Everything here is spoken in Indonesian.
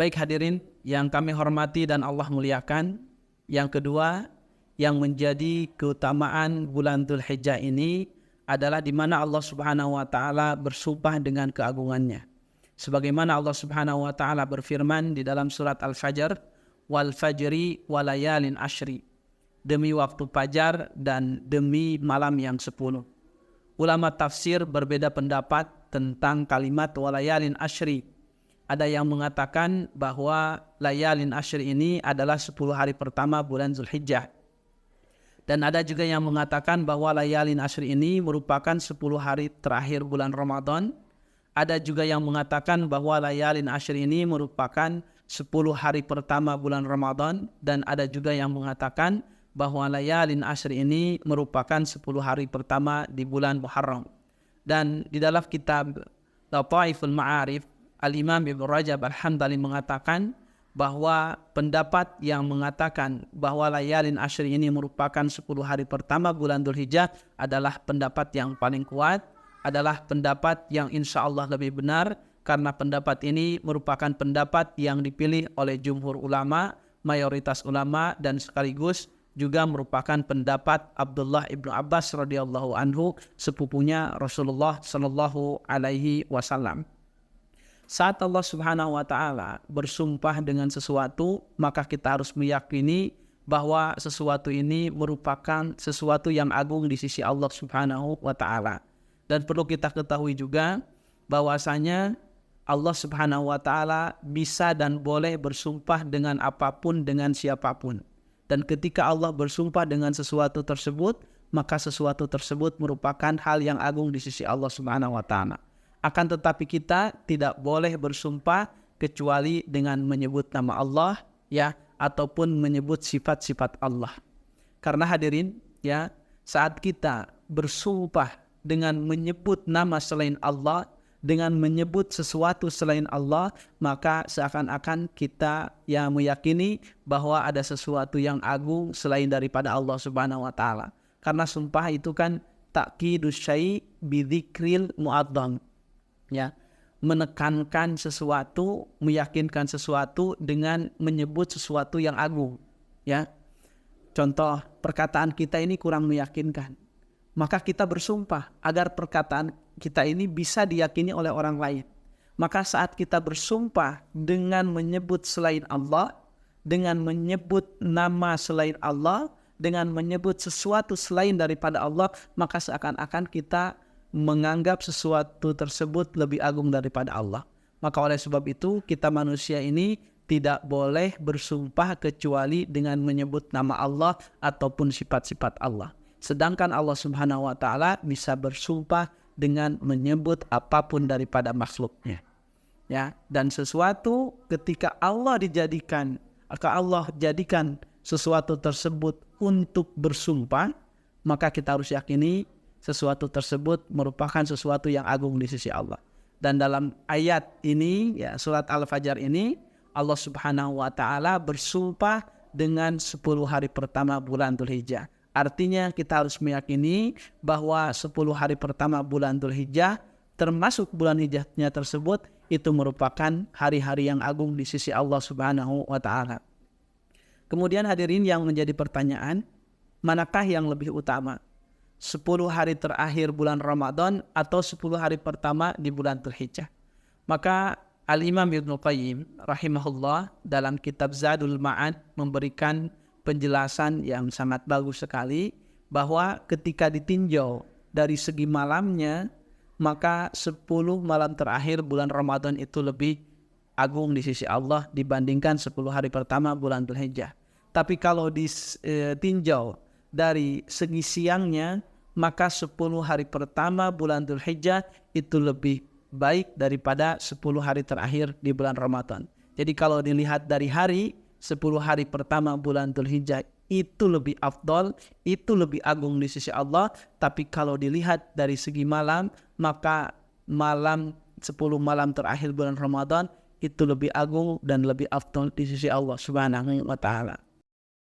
Baik hadirin yang kami hormati dan Allah muliakan. Yang kedua, yang menjadi keutamaan bulan Dzulhijjah ini adalah di mana Allah Subhanahu wa taala bersumpah dengan keagungannya. Sebagaimana Allah Subhanahu wa taala berfirman di dalam surat Al-Fajr, "Wal fajri walayalin ashri." Demi waktu fajar dan demi malam yang 10. Ulama tafsir berbeda pendapat tentang kalimat walayalin ashri. Ada yang mengatakan bahwa layalin ashri ini adalah 10 hari pertama bulan Dzulhijjah. Dan ada juga yang mengatakan bahwa layalin ashri ini merupakan 10 hari terakhir bulan Ramadan. Ada juga yang mengatakan bahwa layalin ashri ini merupakan 10 hari pertama bulan Ramadan. Dan ada juga yang mengatakan bahwa layalin ashri ini merupakan 10 hari pertama di bulan Muharram. Dan di dalam kitab Lataiful Ma'arif, Al-Imam Ibnu Rajab Al-Hamdali mengatakan bahwa pendapat yang mengatakan bahwa layalin ashri ini merupakan 10 hari pertama bulan Dzulhijjah adalah pendapat yang paling kuat, adalah pendapat yang insya Allah lebih benar, karena pendapat ini merupakan pendapat yang dipilih oleh jumhur ulama, mayoritas ulama, dan sekaligus juga merupakan pendapat Abdullah ibnu Abbas radhiyallahu anhu, sepupunya Rasulullah sallallahu alaihi wasallam. Saat Allah Subhanahu wa taala bersumpah dengan sesuatu, maka kita harus meyakini bahwa sesuatu ini merupakan sesuatu yang agung di sisi Allah Subhanahu wa taala. Dan perlu kita ketahui juga bahwasanya Allah Subhanahu wa taala bisa dan boleh bersumpah dengan apapun, dengan siapapun. Dan ketika Allah bersumpah dengan sesuatu tersebut, maka sesuatu tersebut merupakan hal yang agung di sisi Allah Subhanahu wa taala. Akan tetapi kita tidak boleh bersumpah kecuali dengan menyebut nama Allah, ya, ataupun menyebut sifat-sifat Allah. Karena hadirin, ya, saat kita bersumpah dengan menyebut nama selain Allah, dengan menyebut sesuatu selain Allah, maka seakan-akan kita yang meyakini bahwa ada sesuatu yang agung selain daripada Allah Subhanahu wa taala. Karena sumpah itu kan ta'kidus syai' bidzikril mu'azzam. Ya, menekankan sesuatu, meyakinkan sesuatu dengan menyebut sesuatu yang agung. Ya, contoh perkataan kita ini kurang meyakinkan, maka kita bersumpah agar perkataan kita ini bisa diyakini oleh orang lain. Maka saat kita bersumpah dengan menyebut selain Allah, dengan menyebut nama selain Allah, dengan menyebut sesuatu selain daripada Allah, maka seakan-akan kita menganggap sesuatu tersebut lebih agung daripada Allah. Maka oleh sebab itu kita manusia ini tidak boleh bersumpah kecuali dengan menyebut nama Allah ataupun sifat-sifat Allah. Sedangkan Allah Subhanahu wa taala bisa bersumpah dengan menyebut apapun daripada makhluknya. Ya, dan sesuatu ketika Allah jadikan sesuatu tersebut untuk bersumpah, maka kita harus yakini sesuatu tersebut merupakan sesuatu yang agung di sisi Allah. Dan dalam ayat ini, ya, surat Al-Fajr ini, Allah Subhanahu wa taala bersumpah dengan 10 hari pertama bulan Dzulhijjah. Artinya kita harus meyakini bahwa 10 hari pertama bulan Dzulhijjah, termasuk bulan hijjahnya tersebut, itu merupakan hari-hari yang agung di sisi Allah Subhanahu wa taala. Kemudian hadirin yang menjadi pertanyaan, manakah yang lebih utama? 10 hari terakhir bulan Ramadan atau 10 hari pertama di bulan Dzulhijjah? Maka Al-Imam Ibnu Qayyim rahimahullah dalam kitab Zadul Ma'ad memberikan penjelasan yang sangat bagus sekali, bahwa ketika ditinjau dari segi malamnya, maka 10 malam terakhir bulan Ramadan itu lebih agung di sisi Allah dibandingkan 10 hari pertama bulan Dzulhijjah. Tapi kalau ditinjau dari segi siangnya, maka 10 hari pertama bulan Dzulhijjah itu lebih baik daripada 10 hari terakhir di bulan Ramadan. Jadi kalau dilihat dari hari, 10 hari pertama bulan Dzulhijjah itu lebih afdol, itu lebih agung di sisi Allah. Tapi kalau dilihat dari segi malam, maka 10 malam terakhir bulan Ramadan itu lebih agung dan lebih afdol di sisi Allah Subhanahu wa taala.